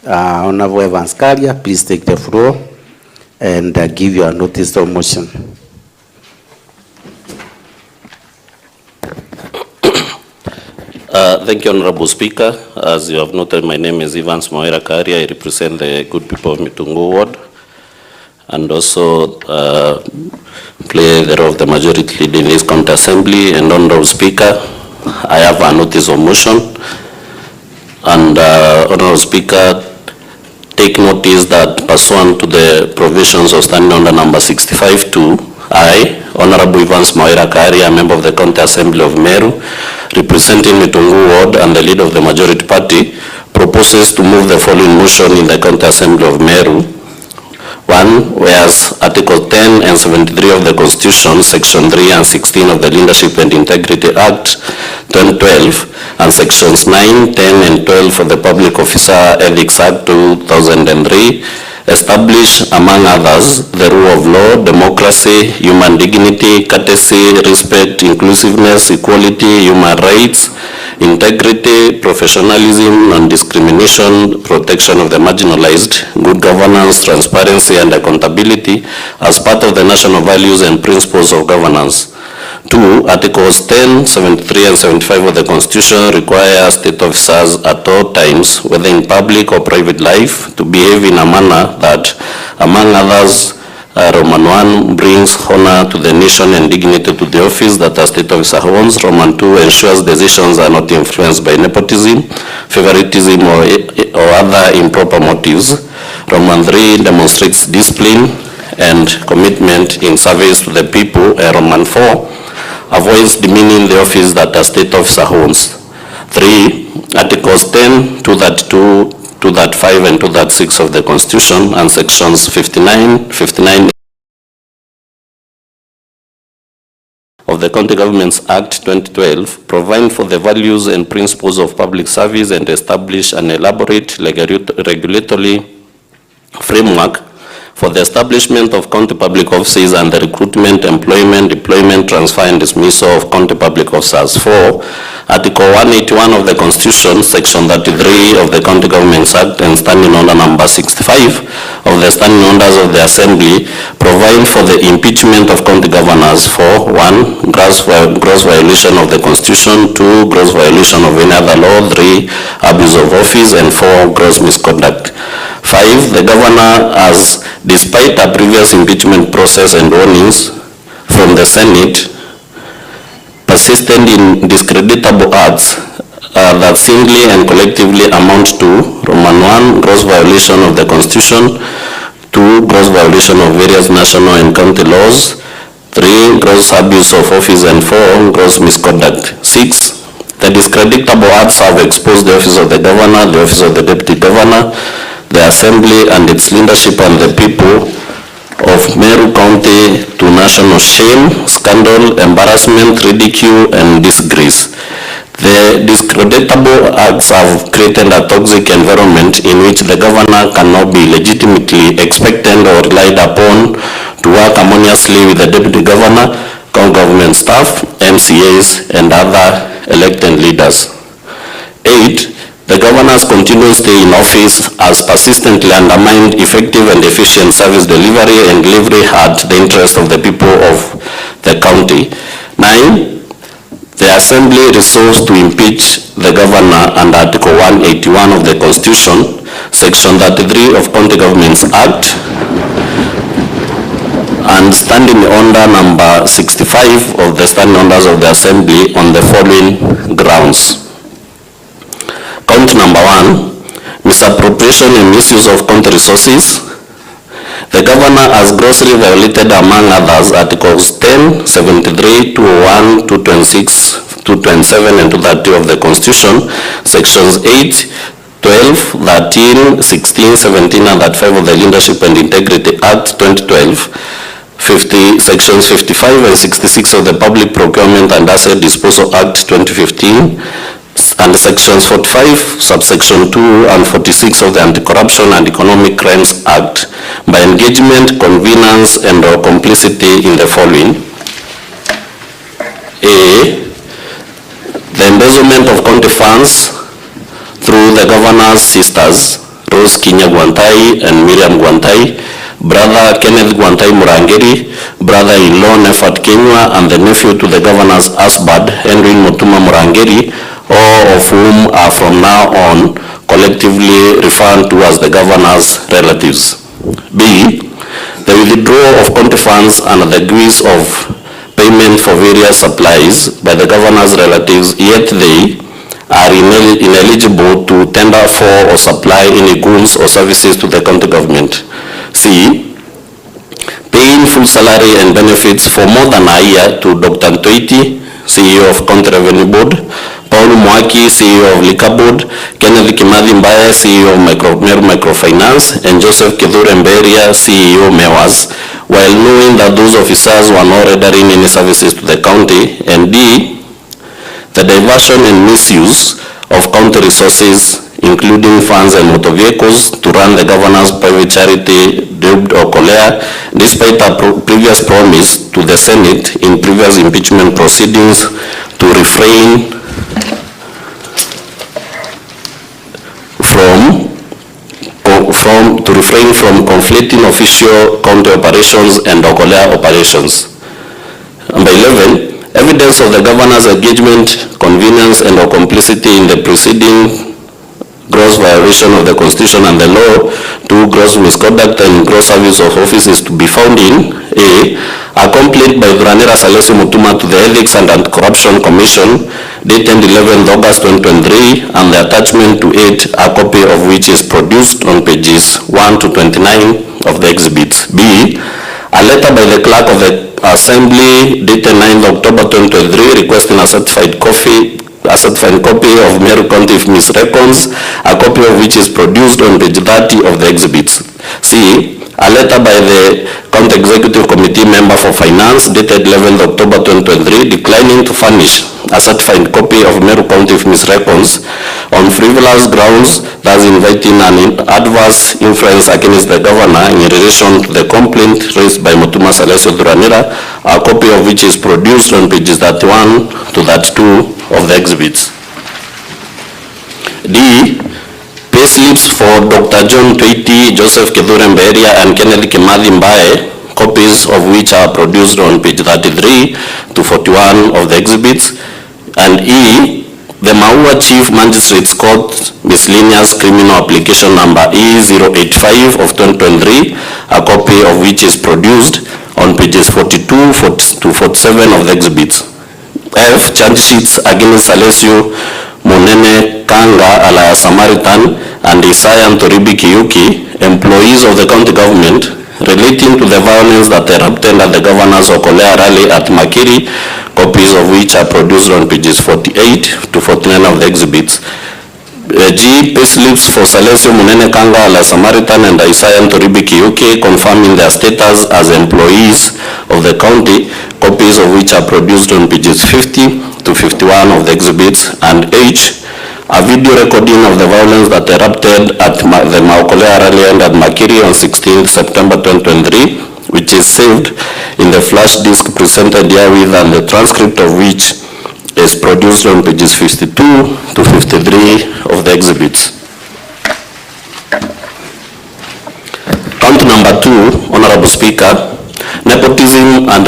Honorable Evans Karia, please take the floor and give your notice of motion. Thank you, Honorable Speaker. As you have noted, my name is Evans Karia. I represent the good people of Mitungu Ward and also play the role of the majority leader in this county assembly. And Honorable Speaker, I have a notice of motion. And Honorable Speaker, take notice that pursuant to the provisions of Standing Order number 65-2, I, Honorable Evans Karia, a member of the County Assembly of MERU, representing Mitungu Ward and the leader of the majority party, proposes to move the following motion in the County Assembly of MERU. 1. Whereas Article 10 and 73 of the Constitution, Section 3 and 16 of the Leadership and Integrity Act 2012, and Sections 9, 10, and 12 of the Public Officer Ethics Act 2003, establish, among others, the rule of law, democracy, human dignity, courtesy, respect, inclusiveness, equality, human rights, integrity, professionalism, non-discrimination, protection of the marginalized, good governance, transparency, and accountability as part of the national values and principles of governance. 2. Articles 10, 73, and 75 of the Constitution require state officers at all times, whether in public or private life, to behave in a manner that, among others, Roman 1 brings honor to the nation and dignity to the office that a state officer holds. Roman 2 ensures decisions are not influenced by nepotism, favoritism, or other improper motives. Roman 3 demonstrates discipline and commitment in service to the people. Roman 4 avoids demeaning the office that a state officer holds. 3. Articles 10, 232, 235, and 236 of the Constitution and Sections 59 of the County Governments Act 2012 provide for the values and principles of public service and establish an elaborate regulatory framework for the establishment of county public offices and the recruitment, employment, deployment, transfer, and dismissal of county public officers. 4. Article 181 of the Constitution, Section 33 of the County Governments Act, and Standing Order number 65 of the Standing Orders of the Assembly provide for the impeachment of county governors for 1. Gross violation of the Constitution, 2. Gross violation of any other law, 3. Abuse of office, and 4. Gross misconduct. 5. The governor has, despite a previous impeachment process and warnings from the Senate, persisted in discreditable acts that singly and collectively amount to Roman 1, gross violation of the Constitution, 2, gross violation of various national and county laws, 3, gross abuse of office, and 4, gross misconduct. 6. The discreditable acts have exposed the office of the governor, the office of the deputy governor, the assembly and its leadership, and the people of Meru County to national shame, scandal, embarrassment, ridicule, and disgrace. The discreditable acts have created a toxic environment in which the governor cannot be legitimately expected or relied upon to work harmoniously with the deputy governor, county government staff, MCAs, and other elected leaders. 8. The governor's continued stay in office has persistently undermined effective and efficient service delivery and delivery at the interest of the people of the county. 9. The Assembly resolves to impeach the governor under Article 181 of the Constitution, Section 33 of County Governments Act, and Standing Order number 65 of the Standing Orders of the Assembly on the following grounds. Count number 1, misappropriation and misuse of county resources. The governor has grossly violated, among others, Articles 10, 73, 201, 226, 227, and 230 of the Constitution, Sections 8, 12, 13, 16, 17, and 35 of the Leadership and Integrity Act 2012, Sections 55 and 66 of the Public Procurement and Asset Disposal Act 2015, and Sections 45, subsection 2, and 46 of the Anti-Corruption and Economic Crimes Act by engagement, convenience, and or complicity in the following. A. The embezzlement of county funds through the governor's sisters, Rose Kinya Gwantai and Miriam Gwantai, Brother Kenneth Gwantai Murangeri, brother-in-law Nefat Kenywa, and the nephew to the governor's husband, Henry Mutuma Murangeri, all of whom are from now on collectively referred to as the governor's relatives. B. The withdrawal of county funds and the agrees of payment for various supplies by the governor's relatives, yet they are ineligible to tender for or supply any goods or services to the county government. C. Paying full salary and benefits for more than a year to Dr. Ntoiti, CEO of County Revenue Board, Paul Mwaki, CEO of Liquor Board, Kenneth Kimathi Mbaye, CEO of MERU Microfinance, and Joseph Kithure Mberia, CEO MEWAS, while knowing that those officers were not rendering any services to the county. And D. The diversion and misuse of county resources, including funds and motor vehicles, to run the governor's private charity dubbed OKOLEA, despite a previous promise to the Senate in previous impeachment proceedings to refrain from conflicting official county operations and OKOLEA operations. Number 11. Evidence of the governor's engagement, convenience, and or complicity in the preceding gross violation of the Constitution and the law, 2. Gross misconduct and gross service of office is to be found in A. A complaint by Dhuranira Salesi Mutuma to the Ethics and Anti-Corruption Commission dated 11th August 2023, and the attachment to it, a copy of which is produced on pages 1 to 29 of the exhibits. B. A letter by the clerk of the Assembly dated 9th October 2023 requesting a certified copy of MERU County Miss Records, a copy of which is produced on page 30 of the exhibits. C. A letter by the County Executive Committee member for Finance dated 11th October 2023 declining to furnish a certified copy of MERU County Miss Records on frivolous grounds, thus inviting an adverse influence against the governor in relation to the complaint raised by Mutuma Salesi Dhuranira, a copy of which is produced on pages 31 to 32 of the exhibits. D. Payslips for Dr. John Ntoiti, Joseph Kithure Mberia, and Kenneth Kimathi Mbaye, copies of which are produced on page 33 to 41 of the exhibits. And E. The Maua Chief Magistrates Court Miscellaneous Criminal Application number E085 of 2023, a copy of which is produced on pages 42 to 47 of the exhibits. F. Charge sheets against Salesio Munene Kanga alias Samaritan and Isaiah Ntoribi Kiyuki, employees of the county government, relating to the violence that erupted at the governor's OKOLEA rally at Makiri, copies of which are produced on pages 48 to 49 of the exhibits. G. Payslips for Salesio Munene Kanga alias Samaritan and Isaiah Ntoribi Kiyuki, confirming their status as employees of the county, copies of which are produced on pages 50 to 51 of the exhibits. And H. A video recording of the violence that erupted at the OKOLEA rally at Makiri on 16th September 2023, which is saved in the flash disk presented herewith, and the transcript of which is produced on pages 52 to 53 of the exhibits. Count number 2, Honorable Speaker, nepotism and